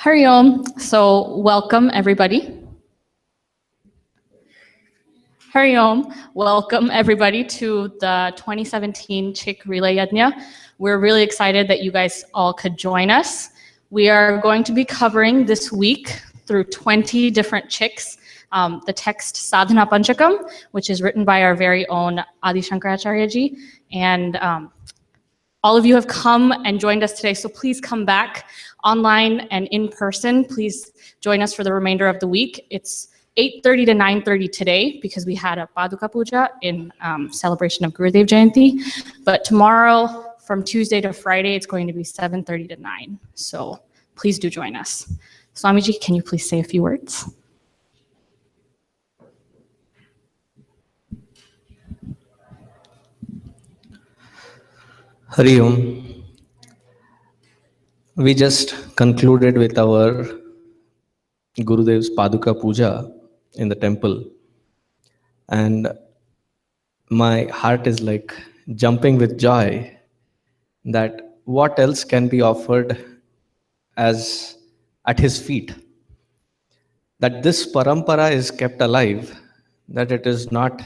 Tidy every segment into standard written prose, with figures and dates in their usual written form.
Hari Om. So welcome everybody. Hari Om. Welcome everybody to the 2017 CHYK Relay Yagna. We're really excited that you guys all could join us. We are going to be covering this week through 20 different CHYKs. The text Sadhana Panchakam, which is written by our very own Adi Shankaracharya ji. And all of you have come and joined us today, so please come back online and in person. Please join us for the remainder of the week. It's 8:30 to 9:30 today because we had a Paduka Puja in celebration of Gurudev Jayanti. But tomorrow, from Tuesday to Friday, it's going to be 7:30 to 9. So please do join us. Swamiji, can you please say a few words? Hari Om. We just concluded with our Gurudev's Paduka Puja in the temple, and my heart is like jumping with joy that what else can be offered as at his feet, that this parampara is kept alive, that it is not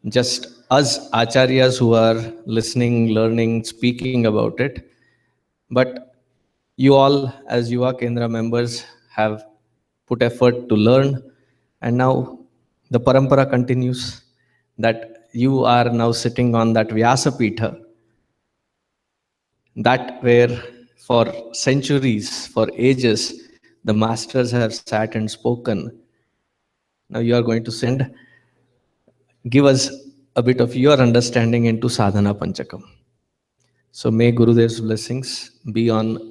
just us acharyas who are listening, learning, speaking about it, but you all as Yuva Kendra members have put effort to learn, and now the parampara continues, that you are now sitting on that Vyasa Pitha, that where for centuries, for ages, the masters have sat and spoken. Now you are going to give us a bit of your understanding into Sadhana Panchakam. So may Gurudev's blessings be on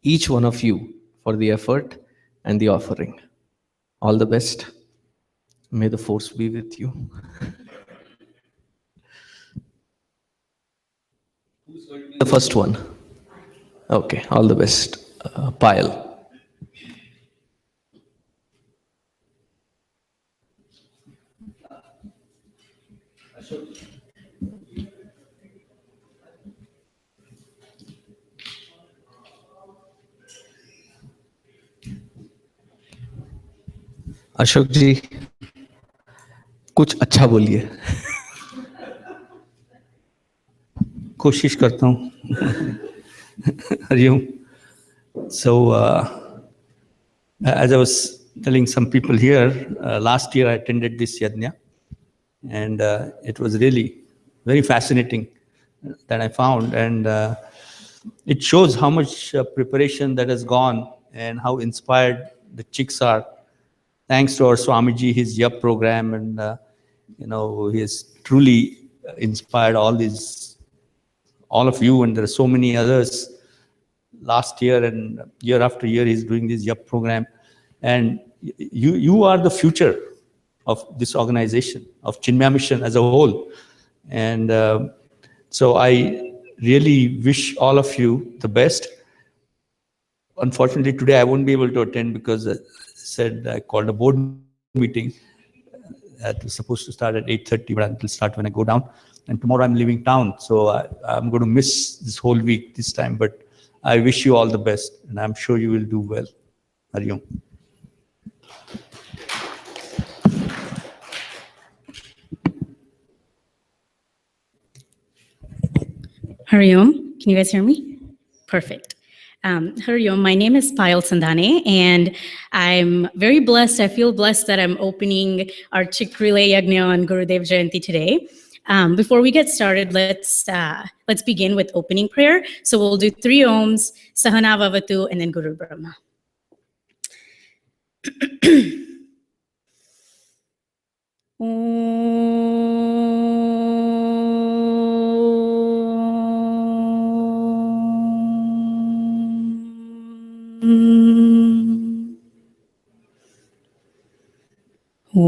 each one of you for the effort and the offering. All the best. May the force be with you. Who's going to be the first one? Okay, all the best. Payal. Ashok जी कुछ अच्छा बोलिए. कोशिश करता हूँ. Hariom. So as I was telling some people here, last year I attended this yajna, and it was really very fascinating that I found, and it shows how much preparation that has gone and how inspired the chicks are. Thanks to our Swamiji, his YUP program, and he has truly inspired all of you, and there are so many others. Last year and year after year, he's doing this YUP program, and you are the future of this organization, of Chinmaya Mission as a whole. And so I really wish all of you the best. Unfortunately, today I won't be able to attend because I called a board meeting that was supposed to start at 8:30, but it will start when I go down. And tomorrow I'm leaving town, so I'm going to miss this whole week this time. But I wish you all the best, and I'm sure you will do well. Hari Om. Hari Om. Can you guys hear me? Perfect. Hari Om. My name is Payal Sandhane, and I'm very blessed. I feel blessed that I'm opening our CHYK Relay Yagna on Gurudev Jayanti today. Before we get started, let's begin with opening prayer. So we'll do 3 Oms, Sahana Vavatu, and then Guru Brahma. Om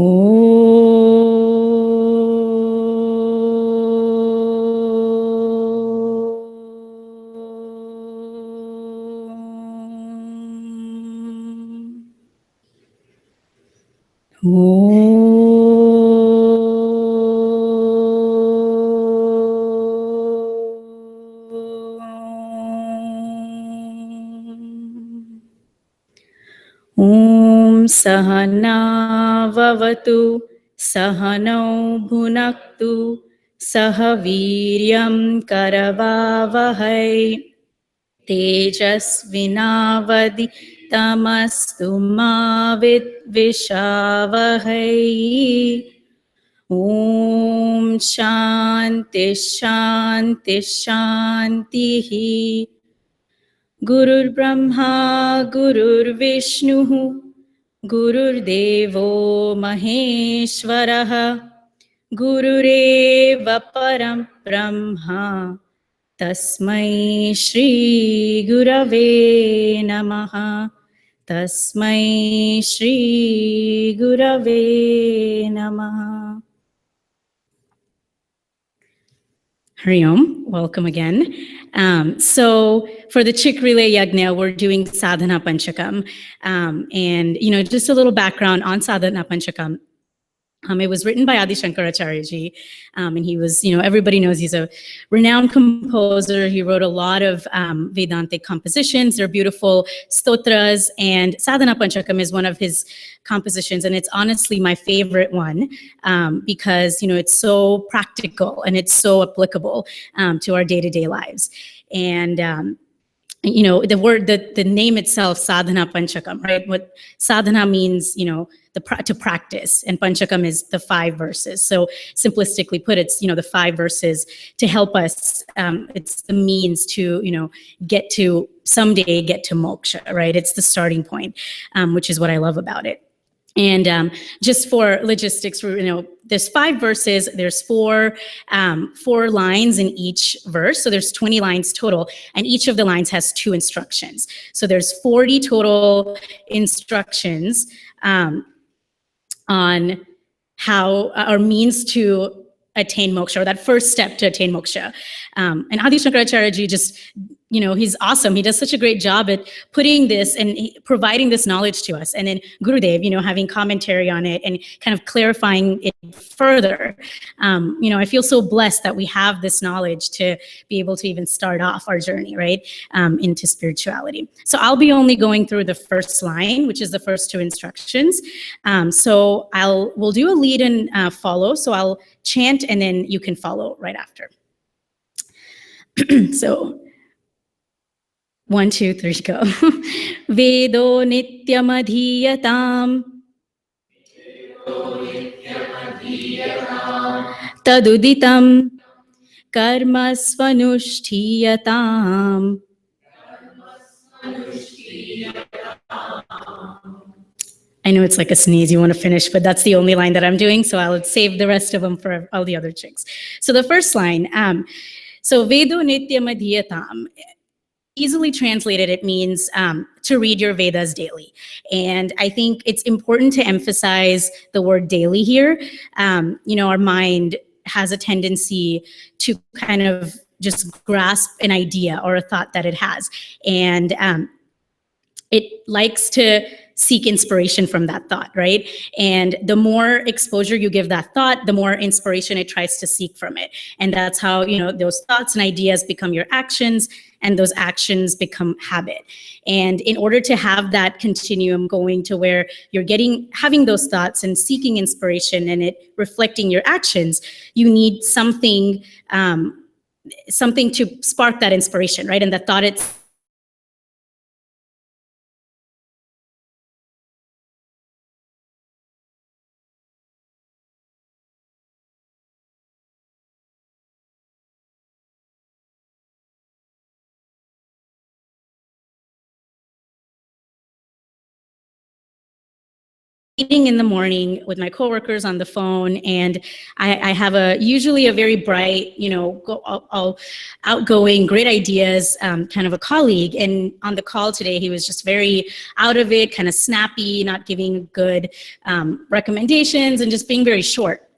Sahana Vavatu Sahano Bhunaktu Sahaviryam Karavavahai Tejasvinavadi Tamastu Ma Vidvishavahai. Om Shanti Shanti Shanti. Gurur Brahma Gurur Vishnu Gurur Devo Maheshwaraha Gurureva Param Brahma Tasmai Shri Gurave Namaha. Tasmai Shri Gurave Namaha. Hari Om, welcome again. So for the CHYK Relay Yagna, we're doing Sadhana Panchakam. And, just a little background on Sadhana Panchakam. It was written by Adi Shankaracharya ji, and he was, everybody knows he's a renowned composer. He wrote a lot of Vedantic compositions. They're beautiful stotras, and Sadhana Panchakam is one of his compositions, and it's honestly my favorite one because, it's so practical and it's so applicable to our day-to-day lives. And the word, the name itself, Sadhana Panchakam, right? What sadhana means, to practice, and Panchakam is the 5 verses. So simplistically put, it's, the 5 verses to help us. It's the means to, someday get to moksha, right? It's the starting point, which is what I love about it. And just for logistics, there's 5 verses, there's 4 lines in each verse. So there's 20 lines total, and each of the lines has 2 instructions. So there's 40 total instructions on how, or means to attain moksha, or that first step to attain moksha. And Adi Shankaracharya ji just, he's awesome. He does such a great job at putting this and providing this knowledge to us. And then Gurudev, having commentary on it and kind of clarifying it further. I feel so blessed that we have this knowledge to be able to even start off our journey, right, into spirituality. So I'll be only going through the first line, which is the first 2 instructions. So we'll do a lead and follow. So I'll chant and then you can follow right after. So 1, 2, 3, go. Vedo nityamadhiyatam taduditam karma svanushthiyatam. I know it's like a sneeze, you want to finish, but that's the only line that I'm doing, so I'll save the rest of them for all the other chicks. So the first line, so Vedo nityamadhiyatam, easily translated, it means to read your Vedas daily. And I think it's important to emphasize the word daily here. Our mind has a tendency to kind of just grasp an idea or a thought that it has. And it likes to seek inspiration from that thought, right? And the more exposure you give that thought, the more inspiration it tries to seek from it. And that's how, those thoughts and ideas become your actions, and those actions become habit. And in order to have that continuum going to where you're having those thoughts and seeking inspiration and it reflecting your actions, you need something to spark that inspiration, right? And the thought it's meeting in the morning with my coworkers on the phone, and I have usually a very bright, outgoing, great ideas, kind of a colleague. And on the call today, he was just very out of it, kind of snappy, not giving good recommendations, and just being very short.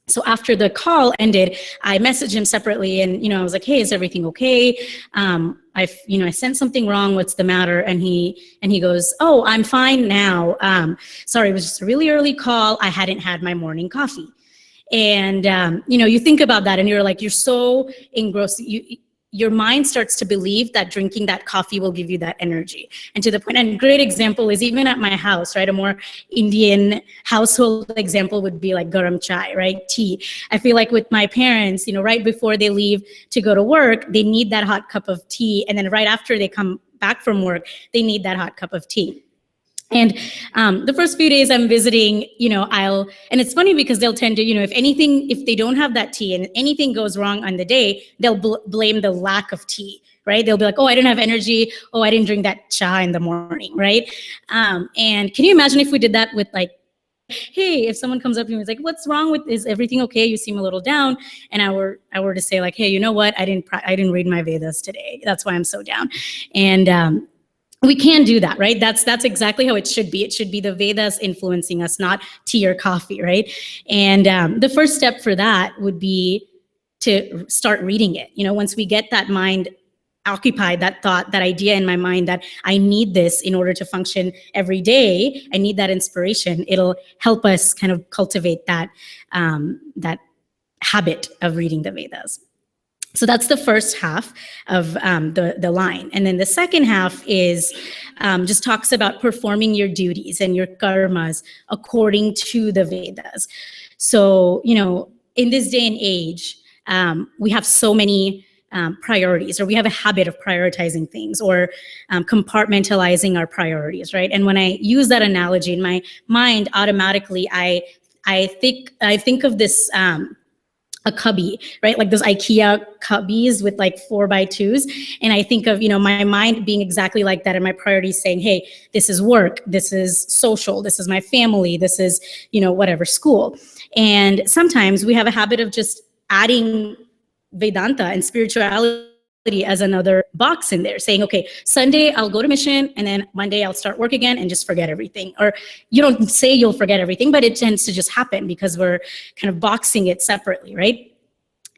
So after the call ended, I messaged him separately, and I was like, "Hey, is everything okay? I sent something wrong. What's the matter?" And he goes, "Oh, I'm fine now. Sorry, it was just a really early call. I hadn't had my morning coffee." And you think about that, and you're like, you're so engrossed. Your mind starts to believe that drinking that coffee will give you that energy. And to the point, and a great example is even at my house, right? A more Indian household example would be like garam chai, right? Tea. I feel like with my parents, right before they leave to go to work, they need that hot cup of tea. And then right after they come back from work, they need that hot cup of tea. And the first few days I'm visiting, and it's funny because they'll tend to, if they don't have that tea and anything goes wrong on the day, they'll blame the lack of tea, right? They'll be like, "Oh, I didn't have energy. Oh, I didn't drink that cha in the morning," right? And can you imagine if we did that with like, hey, if someone comes up to me and is like, "What's wrong with, is everything okay? You seem a little down." And I were to say like, "Hey, you know what? I didn't read my Vedas today. That's why I'm so down." And we can do that, right? That's exactly how it should be. It should be the Vedas influencing us, not tea or coffee, right? And the first step for that would be to start reading it. Once we get that mind occupied, that thought, that idea in my mind that I need this in order to function every day, I need that inspiration, it'll help us kind of cultivate that habit of reading the Vedas. So that's the first half of the line. And then the second half is just talks about performing your duties and your karmas according to the Vedas. So, in this day and age, we have so many priorities, or we have a habit of prioritizing things, or compartmentalizing our priorities, right? And when I use that analogy in my mind, automatically I think of this a cubby, right? Like those IKEA cubbies with like 4x2s. And I think of, my mind being exactly like that, and my priorities saying, hey, this is work, this is social, this is my family, this is, whatever, school. And sometimes we have a habit of just adding Vedanta and spirituality as another box in there, saying, okay, Sunday I'll go to mission, and then Monday I'll start work again and just forget everything. Or you don't say you'll forget everything, but it tends to just happen because we're kind of boxing it separately, right?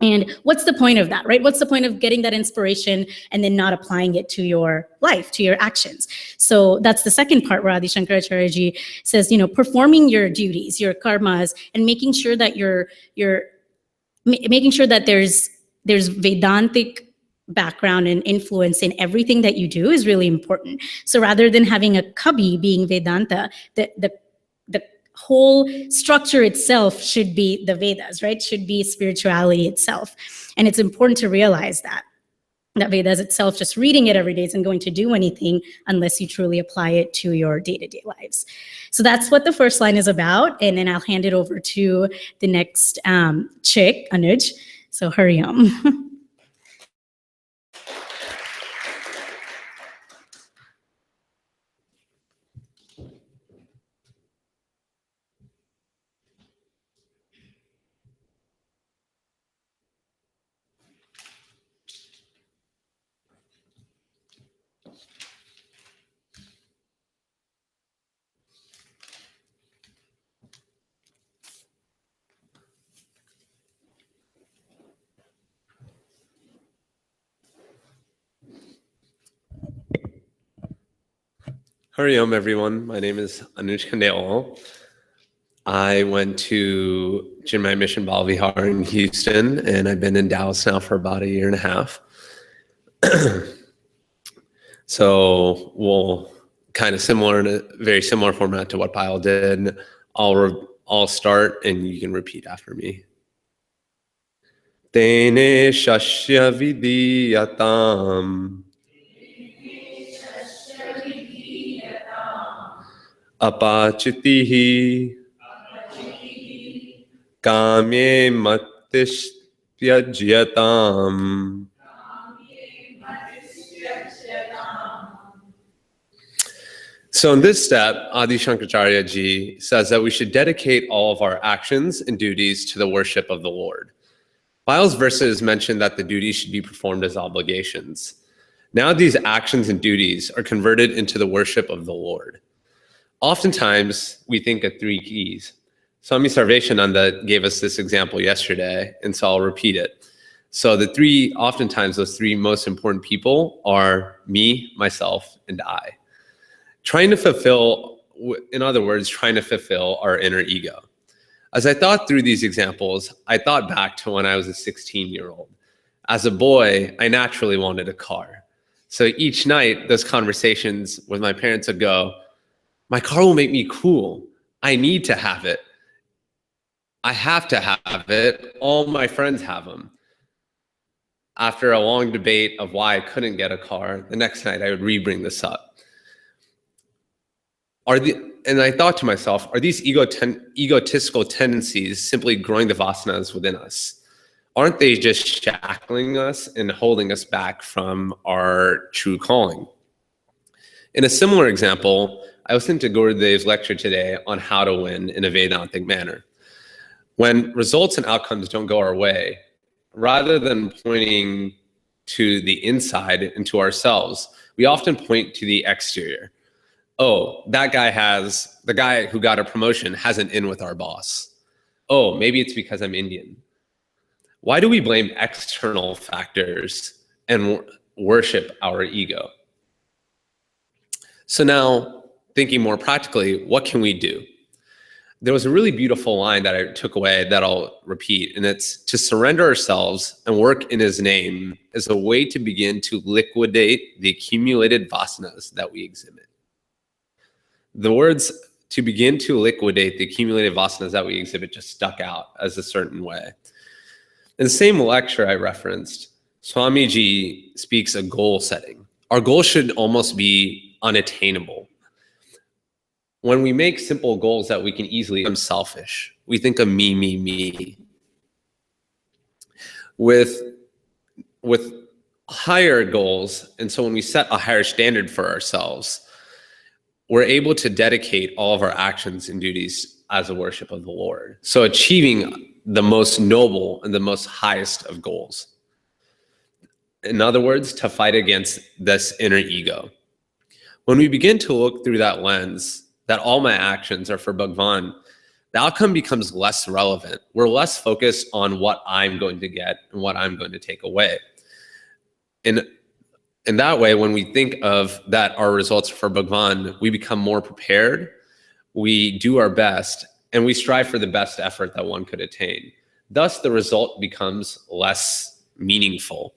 And what's the point of that, right? What's the point of getting that inspiration and then not applying it to your life, to your actions? So that's the second part where Adi Shankaracharya ji says, performing your duties, your karmas, and making sure that making sure that there's Vedantic background and influence in everything that you do is really important. So rather than having a cubby being Vedanta, the whole structure itself should be the Vedas, right? Should be spirituality itself. And it's important to realize that Vedas itself, just reading it every day isn't going to do anything unless you truly apply it to your day-to-day lives. So that's what the first line is about. And then I'll hand it over to the next CHYK, Anuj. So Hariom. Hariom, everyone. My name is Anuj Kandewal. I went to Chinmay Mission Bal Vihar in Houston, and I've been in Dallas now for about 1.5 years. So we'll kind of similar, in a very similar format to what Payal did. I'll start, and you can repeat after me. Tene shashya vidiyatam apachitihi kamye matishtyajyatam. So in this step, Adi Shankaracharya ji says that we should dedicate all of our actions and duties to the worship of the Lord. Biles' verses mention that the duties should be performed as obligations. Now these actions and duties are converted into the worship of the Lord. Oftentimes, we think of three keys. Swami Sarveshananda gave us this example yesterday, and so I'll repeat it. So oftentimes those three most important people are me, myself, and I. Trying to fulfill, in other words, trying to fulfill our inner ego. As I thought through these examples, I thought back to when I was a 16-year-old. As a boy, I naturally wanted a car. So each night, those conversations with my parents would go, my car will make me cool. I need to have it. I have to have it. All my friends have them. After a long debate of why I couldn't get a car, the next night I would re-bring this up. And I thought to myself, are these egotistical tendencies simply growing the vasanas within us? Aren't they just shackling us and holding us back from our true calling? In a similar example, I listened to Gurudev's lecture today on how to win in a Vedantic manner. When results and outcomes don't go our way, rather than pointing to the inside and to ourselves, we often point to the exterior. Oh, the guy who got a promotion has an in with our boss. Oh, maybe it's because I'm Indian. Why do we blame external factors and worship our ego? So now, thinking more practically, what can we do? There was a really beautiful line that I took away that I'll repeat, and it's to surrender ourselves and work in his name is a way to begin to liquidate the accumulated vasanas that we exhibit. The words to begin to liquidate the accumulated vasanas that we exhibit just stuck out as a certain way. In the same lecture I referenced, Swamiji speaks of goal setting. Our goal should almost be unattainable. When we make simple goals that we can easily become selfish, we think of me, me, me. With higher goals, and so when we set a higher standard for ourselves, we're able to dedicate all of our actions and duties as a worship of the Lord. So achieving the most noble and the most highest of goals. In other words, to fight against this inner ego. When we begin to look through that lens, that all my actions are for Bhagwan, the outcome becomes less relevant. We're less focused on what I'm going to get and what I'm going to take away. And in that way, when we think of that our results are for Bhagwan, we become more prepared, we do our best, and we strive for the best effort that one could attain. Thus, the result becomes less meaningful.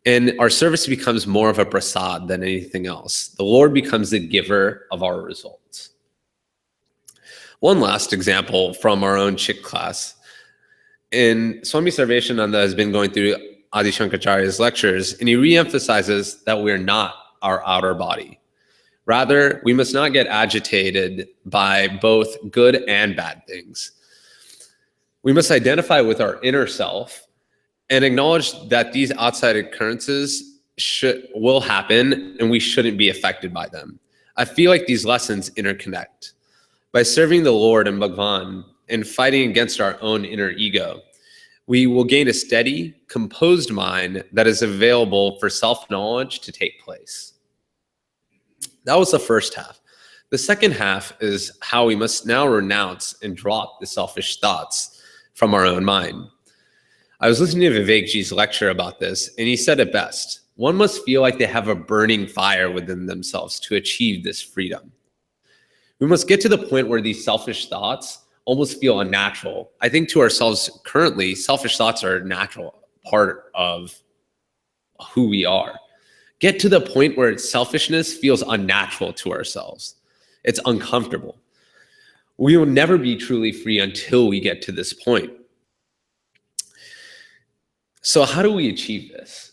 And our service becomes more of a prasad than anything else. The Lord becomes the giver of our results. One last example from our own CHYK class. Swami Sarveshananda has been going through Adi Shankaracharya's lectures, and he reemphasizes that we're not our outer body. Rather, we must not get agitated by both good and bad things. We must identify with our inner self and acknowledge that these outside occurrences will happen and we shouldn't be affected by them. I feel like these lessons interconnect. By serving the Lord and Bhagwan and fighting against our own inner ego, we will gain a steady, composed mind that is available for self-knowledge to take place. That was the first half. The second half is how we must now renounce and drop the selfish thoughts from our own mind. I was listening to Vivekji's lecture about this, and he said it best. One must feel like they have a burning fire within themselves to achieve this freedom. We must get to the point where these selfish thoughts almost feel unnatural. I think to ourselves currently, selfish thoughts are a natural part of who we are. Get to the point where selfishness feels unnatural to ourselves. It's uncomfortable. We will never be truly free until we get to this point. So how do we achieve this?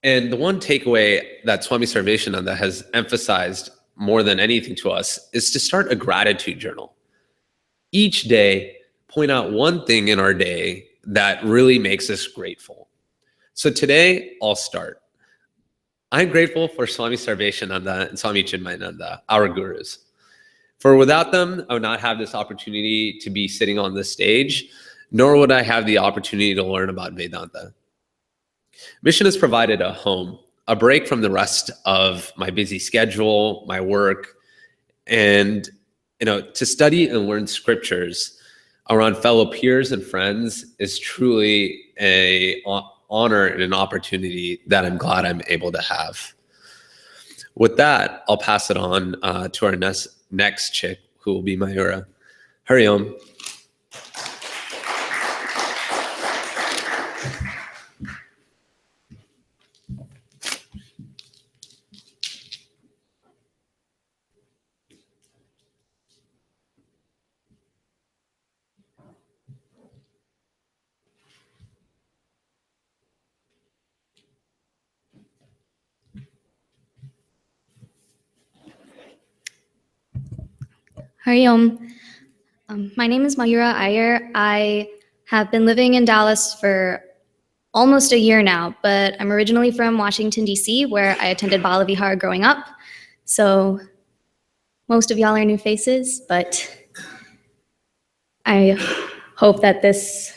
And the one takeaway that Swami Sarveshananda has emphasized more than anything to us is to start a gratitude journal. Each day, point out one thing in our day that really makes us grateful. So today, I'll start. I'm grateful for Swami Sarveshananda and Swami Chinmayananda, our gurus. For without them, I would not have this opportunity to be sitting on this stage, nor would I have the opportunity to learn about Vedanta. Mission has provided a home, a break from the rest of my busy schedule, my work, and to study and learn scriptures around fellow peers and friends is truly an honor and an opportunity that I'm glad I'm able to have. With that, I'll pass it on to our next CHYK, who will be Mayura. Hari Om. Hari Om. My name is Mayura Iyer. I have been living in Dallas for almost a year now, but I'm originally from Washington, D.C., where I attended Bala Vihar growing up. So most of y'all are new faces, but I hope that this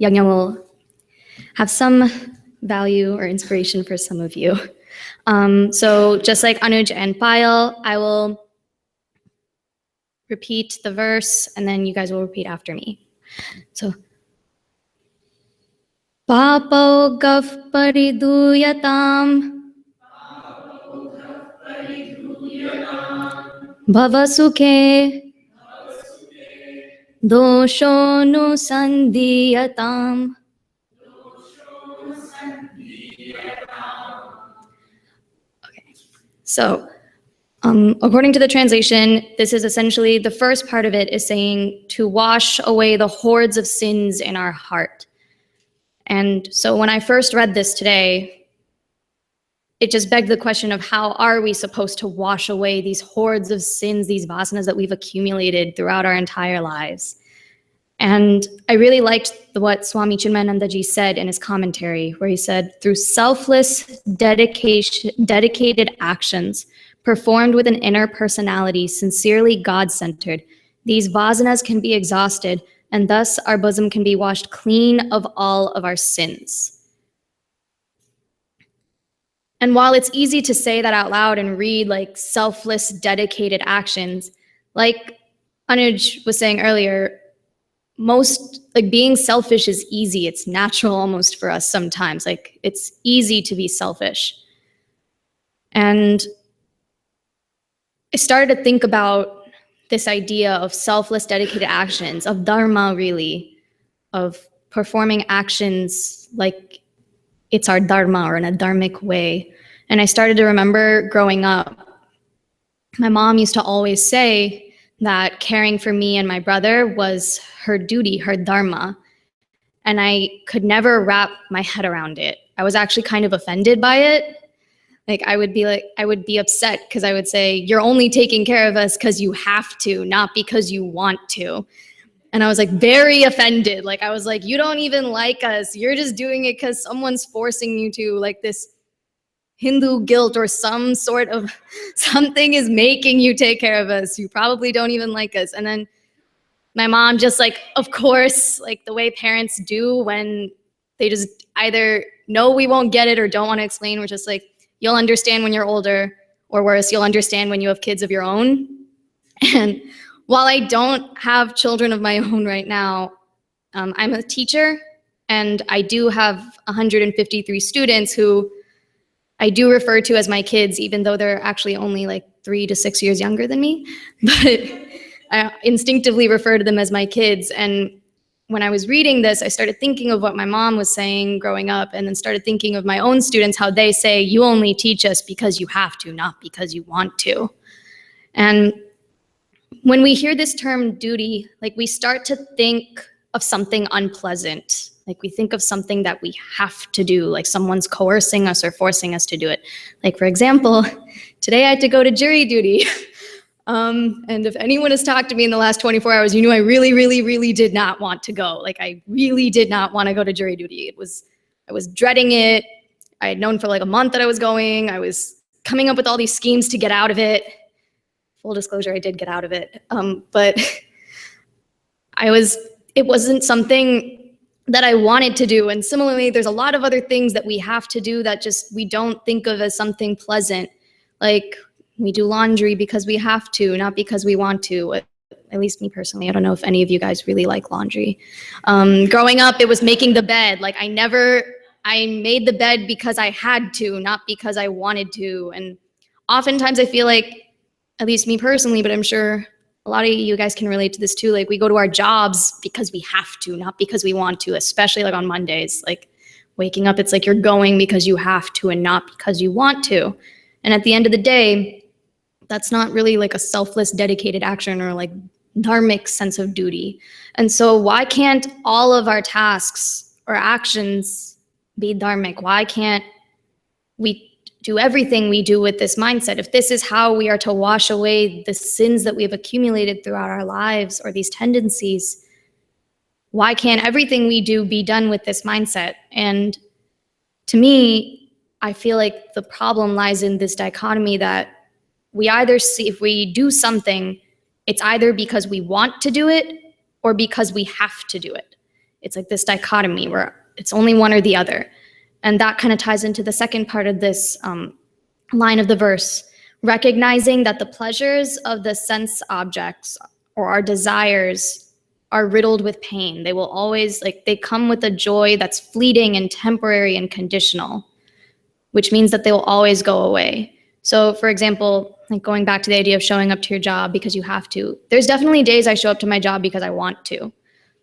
Yagna will have some value or inspiration for some of you. So just like Anuj and Payal, I will repeat the verse, and then you guys will repeat after me. So, Papo gaf pariduyatam Bhavasukhe Doshonu Sandhiyatam. Okay, so according to the translation, this is essentially the first part of it is saying to wash away the hordes of sins in our heart. And so when I first read this today, it just begged the question of how are we supposed to wash away these hordes of sins, these vasanas that we've accumulated throughout our entire lives. And I really liked what Swami Chinmayanandaji said in his commentary, where he said, through selfless dedicated actions, performed with an inner personality, sincerely God-centered, these vasanas can be exhausted, and thus our bosom can be washed clean of all of our sins. And while it's easy to say that out loud and read like selfless, dedicated actions, like Anuj was saying earlier, being selfish is easy. It's natural almost for us sometimes. Like it's easy to be selfish. And I started to think about this idea of selfless, dedicated actions, of dharma really, of performing actions like it's our dharma or in a dharmic way. And I started to remember growing up, my mom used to always say that caring for me and my brother was her duty, her dharma. And I could never wrap my head around it. I was actually kind of offended by it. I would be upset because I would say, you're only taking care of us because you have to, not because you want to. And I was like very offended. I was like, you don't even like us. You're just doing it because someone's forcing you to, like this Hindu guilt or some sort of something is making you take care of us. You probably don't even like us. And then my mom just of course, the way parents do when they just either know we won't get it or don't want to explain, we're just like, you'll understand when you're older, or worse, you'll understand when you have kids of your own. And while I don't have children of my own right now, I'm a teacher, and I do have 153 students who I do refer to as my kids, even though they're actually only 3 to 6 years younger than me. But I instinctively refer to them as my kids. And when I was reading this, I started thinking of what my mom was saying growing up, and then started thinking of my own students, how they say, you only teach us because you have to, not because you want to. And when we hear this term duty, we start to think of something unpleasant. We think of something that we have to do, like someone's coercing us or forcing us to do it. For example, today I had to go to jury duty. And if anyone has talked to me in the last 24 hours, you knew I really, really, really did not want to go. I really did not want to go to jury duty. I was dreading it. I had known for like a month that I was going. I was coming up with all these schemes to get out of it. Full disclosure, I did get out of it. But it wasn't something that I wanted to do. And similarly, there's a lot of other things that we have to do that just we don't think of as something pleasant. Like we do laundry because we have to, not because we want to. At least me personally, I don't know if any of you guys really like laundry. Growing up, it was making the bed. Like I made the bed because I had to, not because I wanted to. And oftentimes I feel like, at least me personally, but I'm sure a lot of you guys can relate to this too. Like we go to our jobs because we have to, not because we want to, especially like on Mondays, like waking up, it's like you're going because you have to and not because you want to. And at the end of the day, that's not really like a selfless, dedicated action or like dharmic sense of duty. And so why can't all of our tasks or actions be dharmic? Why can't we do everything we do with this mindset? If this is how we are to wash away the sins that we have accumulated throughout our lives or these tendencies, why can't everything we do be done with this mindset? And to me, I feel like the problem lies in this dichotomy that we either see, if we do something, it's either because we want to do it or because we have to do it. It's like this dichotomy where it's only one or the other. And that kind of ties into the second part of this line of the verse, recognizing that the pleasures of the sense objects or our desires are riddled with pain. They will always, they come with a joy that's fleeting and temporary and conditional, which means that they will always go away. So for example, like going back to the idea of showing up to your job because you have to, there's definitely days I show up to my job because I want to.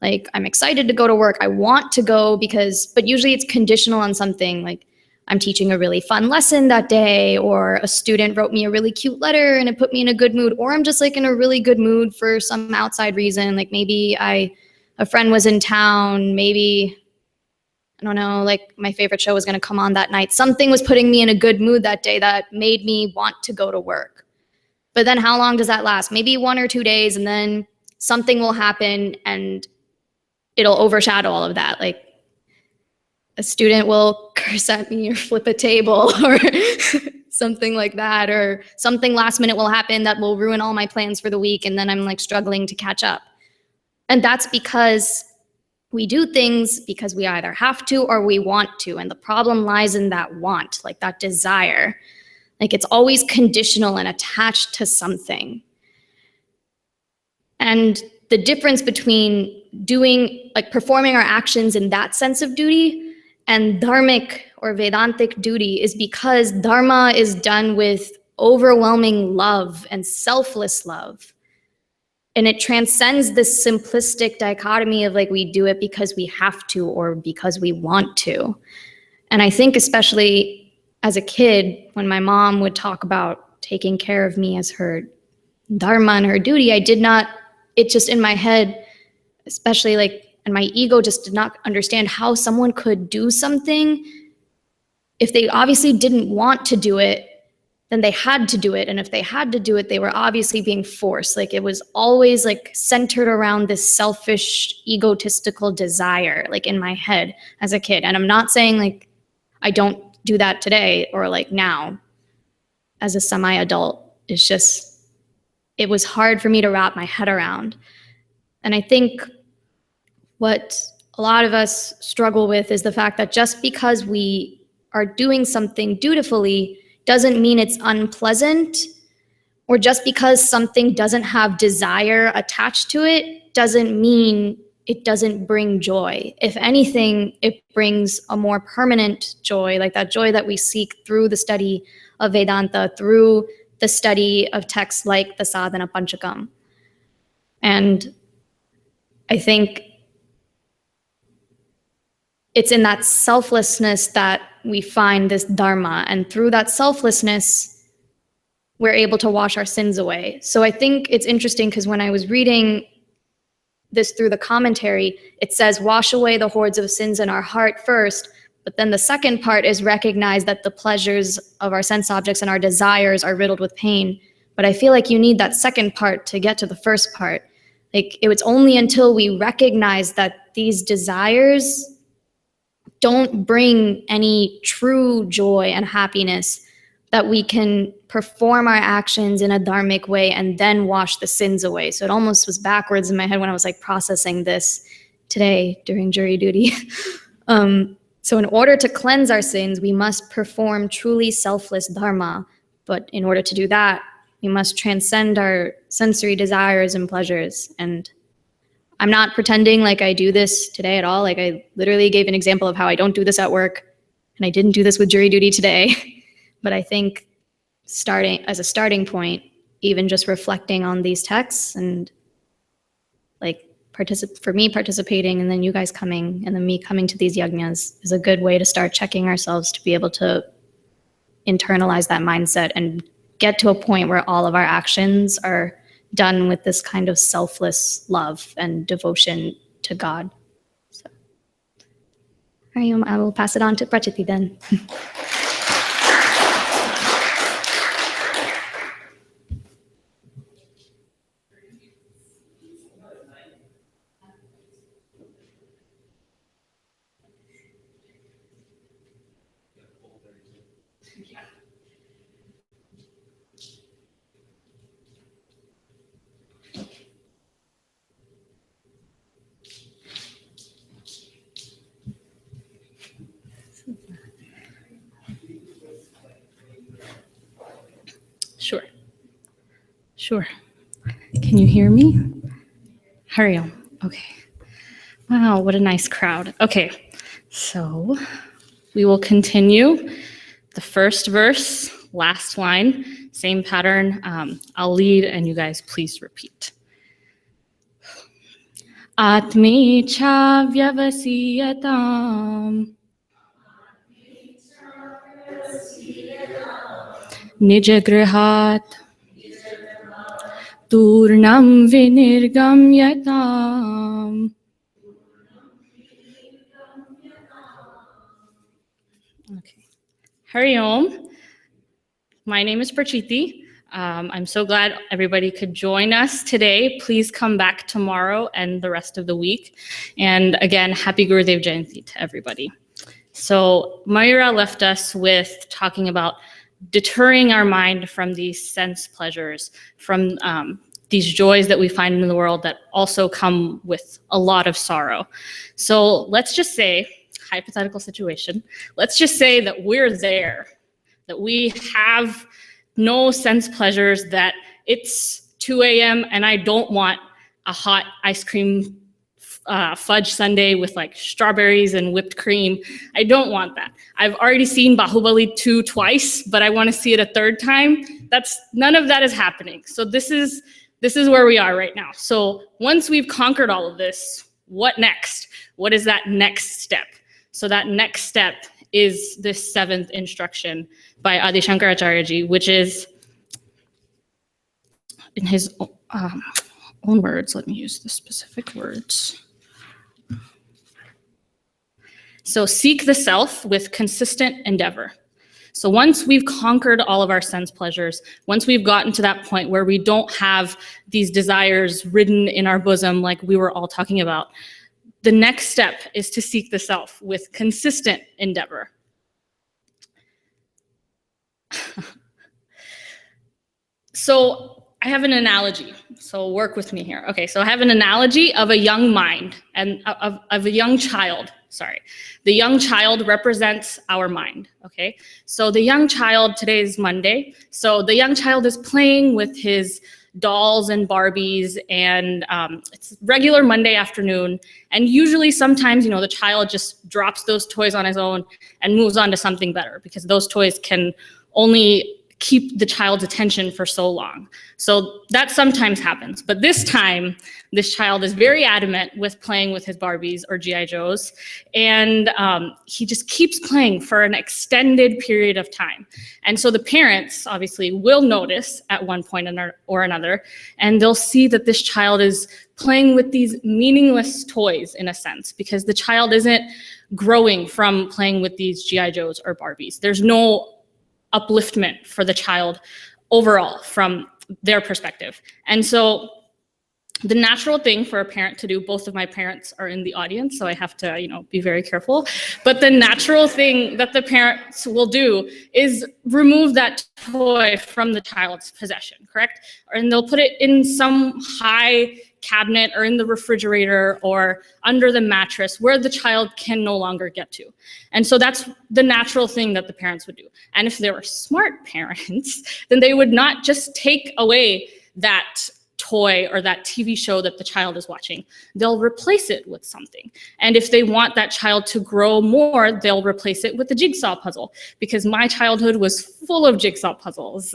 Like I'm excited to go to work. I want to go but usually it's conditional on something, like I'm teaching a really fun lesson that day, or a student wrote me a really cute letter and it put me in a good mood, or I'm just like in a really good mood for some outside reason. Like maybe a friend was in town, maybe, I don't know, like my favorite show was going to come on that night. Something was putting me in a good mood that day that made me want to go to work. But then how long does that last? Maybe 1 or 2 days, and then something will happen and it'll overshadow all of that. Like a student will curse at me or flip a table or something like that, or something last minute will happen that will ruin all my plans for the week. And then I'm like struggling to catch up. And that's because we do things because we either have to or we want to. And the problem lies in that want, like that desire. Like it's always conditional and attached to something. And the difference between performing our actions in that sense of duty and dharmic or Vedantic duty is because dharma is done with overwhelming love and selfless love. And it transcends this simplistic dichotomy of like we do it because we have to or because we want to. And I think especially as a kid, when my mom would talk about taking care of me as her dharma and her duty, it just in my head, especially and my ego just did not understand how someone could do something. If they obviously didn't want to do it, then they had to do it. And if they had to do it, they were obviously being forced. Like it was always centered around this selfish, egotistical desire, in my head as a kid. And I'm not saying I don't do that today or now as a semi-adult. It's just, it was hard for me to wrap my head around. And I think what a lot of us struggle with is the fact that just because we are doing something dutifully doesn't mean it's unpleasant, or just because something doesn't have desire attached to it doesn't mean it doesn't bring joy. If anything, it brings a more permanent joy, like that joy that we seek through the study of Vedanta, through the study of texts like the Sadhana Panchakam. And I think it's in that selflessness that we find this dharma, and through that selflessness, we're able to wash our sins away. So I think it's interesting because when I was reading this through the commentary, it says, wash away the hordes of sins in our heart first, but then the second part is recognize that the pleasures of our sense objects and our desires are riddled with pain. But I feel like you need that second part to get to the first part. It was only until we recognize that these desires don't bring any true joy and happiness that we can perform our actions in a dharmic way and then wash the sins away. So it almost was backwards in my head when I was like processing this today during jury duty. So in order to cleanse our sins, we must perform truly selfless dharma. But in order to do that, we must transcend our sensory desires and pleasures. And I'm not pretending like I do this today at all. Like I literally gave an example of how I don't do this at work, and I didn't do this with jury duty today. But I think as a starting point, even just reflecting on these texts and like for me participating and then you guys coming and then me coming to these yagnas is a good way to start checking ourselves to be able to internalize that mindset and get to a point where all of our actions are done with this kind of selfless love and devotion to God. So, I will pass it on to Prachiti then. Sure. Can you hear me? Hariom. Okay. Wow, what a nice crowd. Okay, so we will continue. The first verse, last line, same pattern. I'll lead and you guys please repeat. Atmi cha vyavasiyatam Nijagrihat Turnam vinirgamyatam. Okay. Hari Om. My name is Prachiti. I'm so glad everybody could join us today. Please come back tomorrow and the rest of the week. And again, happy Gurudev Jayanti to everybody. So Mayura left us with talking about deterring our mind from these sense pleasures, from these joys that we find in the world that also come with a lot of sorrow. So let's just say, hypothetical situation, let's just say that we're there, that we have no sense pleasures, that it's 2 a.m. and I don't want a hot ice cream fudge sundae with like strawberries and whipped cream. I don't want that. I've already seen Bahubali 2 twice, but I want to see it a third time. None of that is happening. So this is where we are right now. So once we've conquered all of this, what next? What is that next step? So that next step is this 7th instruction by Adi Shankaracharya ji, which is in his own words. Let me use the specific words. So seek the self with consistent endeavor. So once we've conquered all of our sense pleasures, once we've gotten to that point where we don't have these desires ridden in our bosom like we were all talking about, the next step is to seek the self with consistent endeavor. So I have an analogy, so work with me here. Okay, so I have an analogy of a young mind and of a young child. Sorry, the young child represents our mind, okay? So the young child, today is Monday, so the young child is playing with his dolls and Barbies, and it's regular Monday afternoon, and usually sometimes, the child just drops those toys on his own and moves on to something better, because those toys can only keep the child's attention for so long. So that sometimes happens. But this time, this child is very adamant with playing with his Barbies or G.I. Joes, and he just keeps playing for an extended period of time. And so the parents, obviously, will notice at one point or another, and they'll see that this child is playing with these meaningless toys, in a sense, because the child isn't growing from playing with these G.I. Joes or Barbies. There's no upliftment for the child overall from their perspective. And so the natural thing for a parent to do, both of my parents are in the audience, so I have to, be very careful. But the natural thing that the parents will do is remove that toy from the child's possession, correct? And they'll put it in some high cabinet or in the refrigerator or under the mattress where the child can no longer get to. And so that's the natural thing that the parents would do. And if they were smart parents, then they would not just take away that toy or that TV show that the child is watching. They'll replace it with something. And if they want that child to grow more, they'll replace it with a jigsaw puzzle, because my childhood was full of jigsaw puzzles.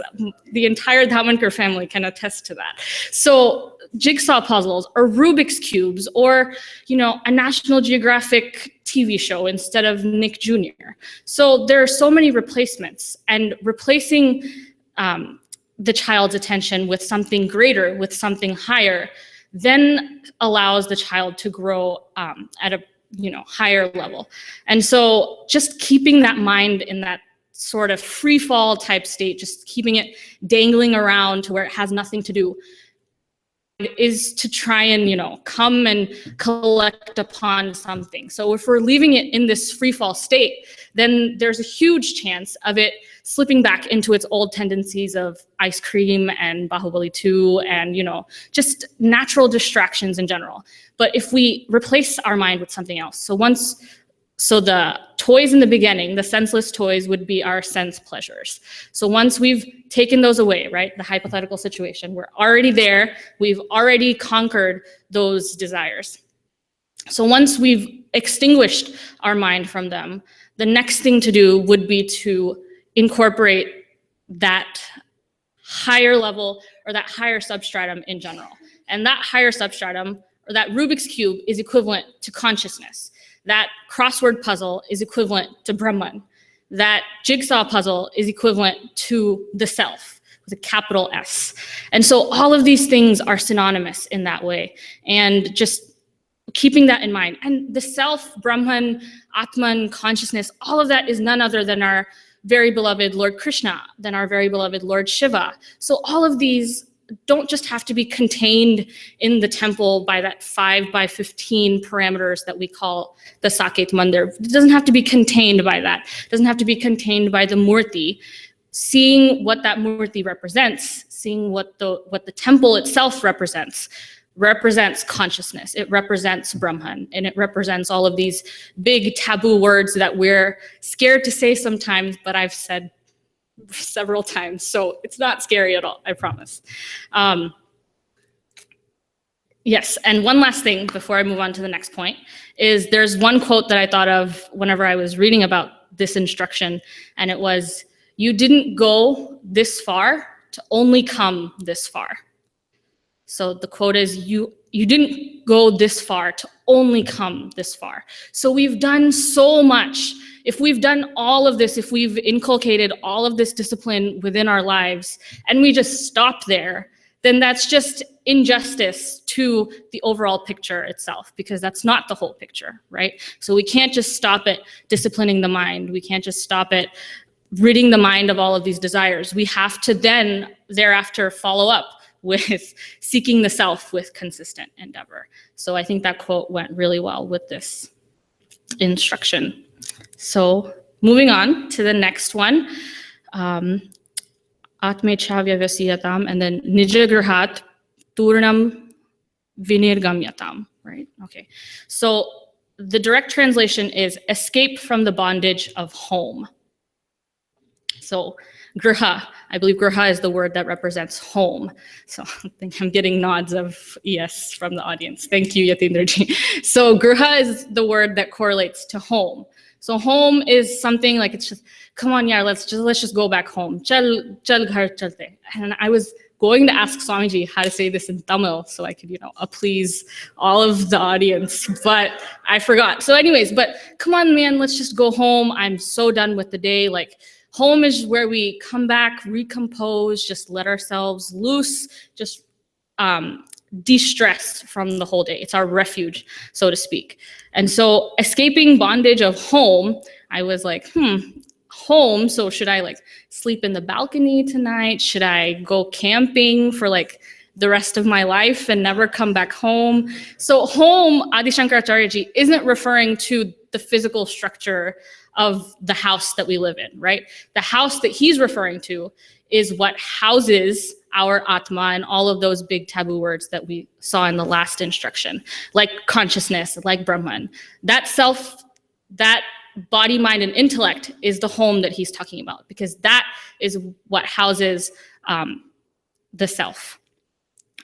The entire Dhammankar family can attest to that. So jigsaw puzzles or Rubik's Cubes or, a National Geographic TV show instead of Nick Jr. So there are so many replacements, and replacing the child's attention with something greater, with something higher, then allows the child to grow at a higher level. And so just keeping that mind in that sort of free fall type state, just keeping it dangling around to where it has nothing to do, is to try and come and collect upon something. So if we're leaving it in this free fall state, then there's a huge chance of it slipping back into its old tendencies of ice cream and Bahubali 2 and just natural distractions in general. But if we replace our mind with something else, so the toys in the beginning, the senseless toys, would be our sense pleasures. So once we've taken those away, right, the hypothetical situation, we're already there, we've already conquered those desires. So once we've extinguished our mind from them, the next thing to do would be to incorporate that higher level or that higher substratum in general. And that higher substratum, or that Rubik's Cube, is equivalent to consciousness. That crossword puzzle is equivalent to Brahman. That jigsaw puzzle is equivalent to the self, with a capital S. And so all of these things are synonymous in that way. And just keeping that in mind. And the self, Brahman, Atman, consciousness, all of that is none other than our very beloved Lord Krishna, than our very beloved Lord Shiva. So all of these don't just have to be contained in the temple by that 5x15 parameters that we call the Saket Mandir. It doesn't have to be contained by that. It doesn't have to be contained by the Murti. Seeing what that Murti represents, seeing what the temple itself represents consciousness. It represents Brahman, and it represents all of these big taboo words that we're scared to say sometimes, but I've said several times, so it's not scary at all, I promise. Yes, and one last thing before I move on to the next point is there's one quote that I thought of whenever I was reading about this instruction, and it was, "You didn't go this far to only come this far." So the quote is, you didn't go this far to only come this far. So we've done so much. If we've done all of this, if we've inculcated all of this discipline within our lives, and we just stop there, then that's just injustice to the overall picture itself, because that's not the whole picture, right? So we can't just stop at disciplining the mind. We can't just stop at ridding the mind of all of these desires. We have to then thereafter follow up with seeking the self with consistent endeavor. So I think that quote went really well with this instruction. So moving on to the next one, Atmechavya Vyasiyatam, and then Nijagrihat Turnam Vinirgamyatam, right? Okay. So the direct translation is escape from the bondage of home. So Griha, I believe Griha is the word that represents home. So I think I'm getting nods of yes from the audience. Thank you, Yatindraji. So Griha is the word that correlates to home. So home is something like, it's just, come on, yeah, let's just go back home. Chal ghar chalte. And I was going to ask Swamiji how to say this in Tamil so I could, appease all of the audience, but I forgot. So anyways, but come on, man, let's just go home. I'm so done with the day. Like, home is where we come back, recompose, just let ourselves loose, just de-stress from the whole day. It's our refuge, so to speak. And so escaping bondage of home, I was like, home, so should I sleep in the balcony tonight? Should I go camping for the rest of my life and never come back home. So home, Adi Shankaracharya ji isn't referring to the physical structure of the house that we live in, right? The house that he's referring to is what houses our Atma and all of those big taboo words that we saw in the last instruction, like consciousness, like Brahman. That self, that body, mind, and intellect is the home that he's talking about, because that is what houses the self.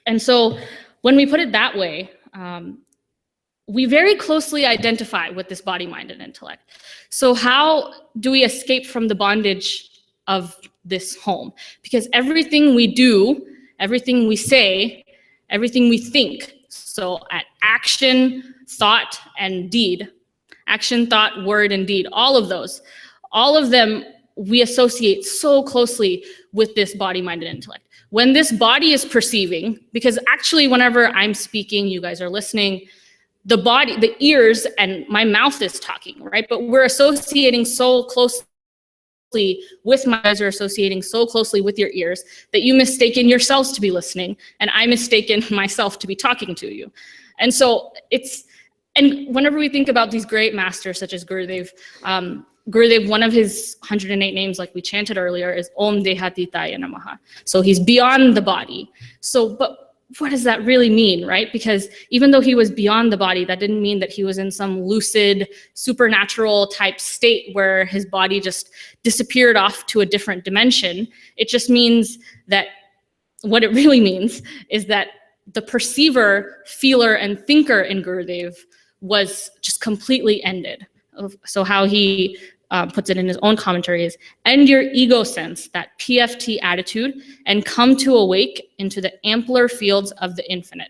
And so when we put it that way, we very closely identify with this body, mind, and intellect. So how do we escape from the bondage of this home? Because everything we do, everything we say, everything we think, so at action, thought, and deed, action, thought, word, and deed, all of them we associate so closely with this body, mind, and intellect. When this body is perceiving, because actually whenever I'm speaking, you guys are listening, the body, the ears, and my mouth is talking, right? But we're associating so closely with my eyes, are associating so closely with your ears that you mistaken yourselves to be listening, and I mistaken myself to be talking to you. And so and whenever we think about these great masters such as Gurudev, Gurudev, one of his 108 names, like we chanted earlier, is Om Dehatitaya Namaha. So he's beyond the body. So, but what does that really mean, right? Because even though he was beyond the body, that didn't mean that he was in some lucid, supernatural type state where his body just disappeared off to a different dimension. It just means that what it really means is that the perceiver, feeler, and thinker in Gurudev was just completely ended. So how he puts it in his own commentary is, end your ego sense, that PFT attitude, and come to awake into the ampler fields of the infinite.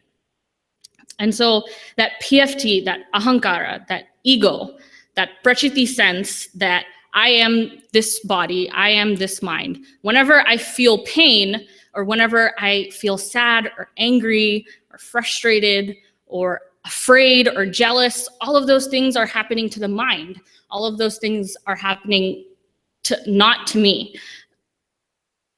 And so that PFT, that ahankara, that ego, that prachiti sense that I am this body, I am this mind. Whenever I feel pain, or whenever I feel sad or angry or frustrated or afraid or jealous, all of those things are happening to the mind. All of those things are happening not to me,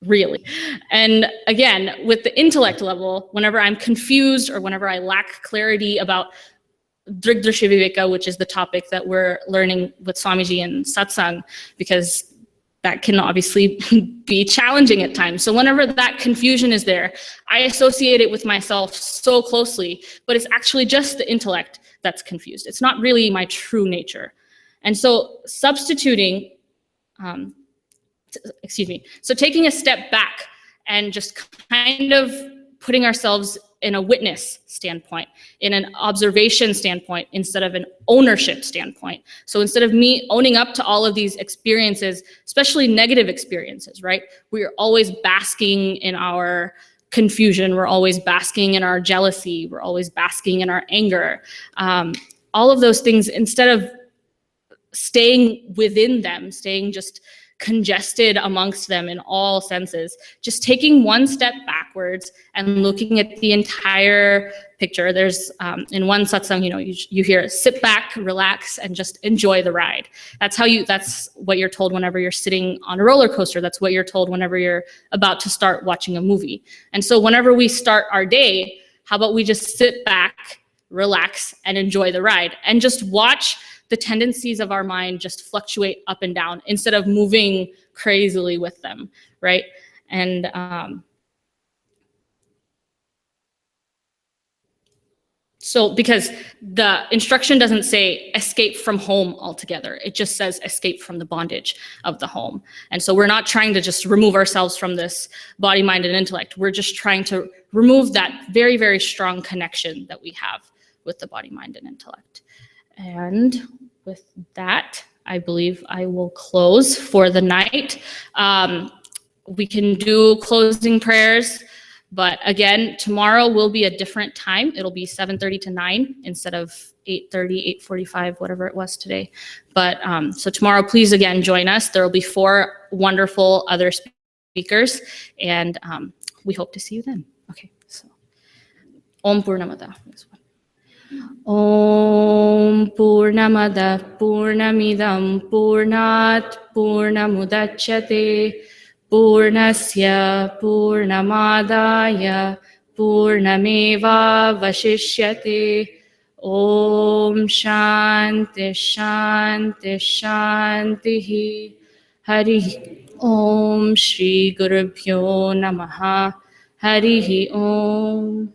really. And again, with the intellect level, whenever I'm confused or whenever I lack clarity about Drigdrishya Viveka, which is the topic that we're learning with Swamiji and Satsang, because that can obviously be challenging at times. So whenever that confusion is there, I associate it with myself so closely, but it's actually just the intellect that's confused. It's not really my true nature. And so substituting, so taking a step back and just kind of putting ourselves in a witness standpoint, in an observation standpoint, instead of an ownership standpoint. So instead of me owning up to all of these experiences, especially negative experiences, right? We're always basking in our confusion. We're always basking in our jealousy. We're always basking in our anger. All of those things, instead of staying within them, staying just congested amongst them in all senses, just taking one step backwards and looking at the entire picture. There's in one satsang, you hear sit back, relax, and just enjoy the ride. That's what you're told whenever you're sitting on a roller coaster. That's what you're told whenever you're about to start watching a movie. And so whenever we start our day, how about we just sit back, relax, and enjoy the ride, and just watch the tendencies of our mind just fluctuate up and down instead of moving crazily with them, right? And so because the instruction doesn't say escape from home altogether, it just says escape from the bondage of the home. And so we're not trying to just remove ourselves from this body, mind, and intellect. We're just trying to remove that very, very strong connection that we have with the body, mind, and intellect. And with that, I believe I will close for the night. We can do closing prayers, but again, tomorrow will be a different time. It'll be 7:30 to 9 instead of 8:30, 8:45, whatever it was today. But so tomorrow, please again join us. There will be 4 wonderful other speakers, and we hope to see you then. Okay, so Om Purnamada. Om Purnamada Purnamidam Purnat Purnamudachyate Purnasya Purnamadaya Purnameva Om Shanti Shanti Shanti Hari Om Shri Gurubhyo Namaha Hari Om.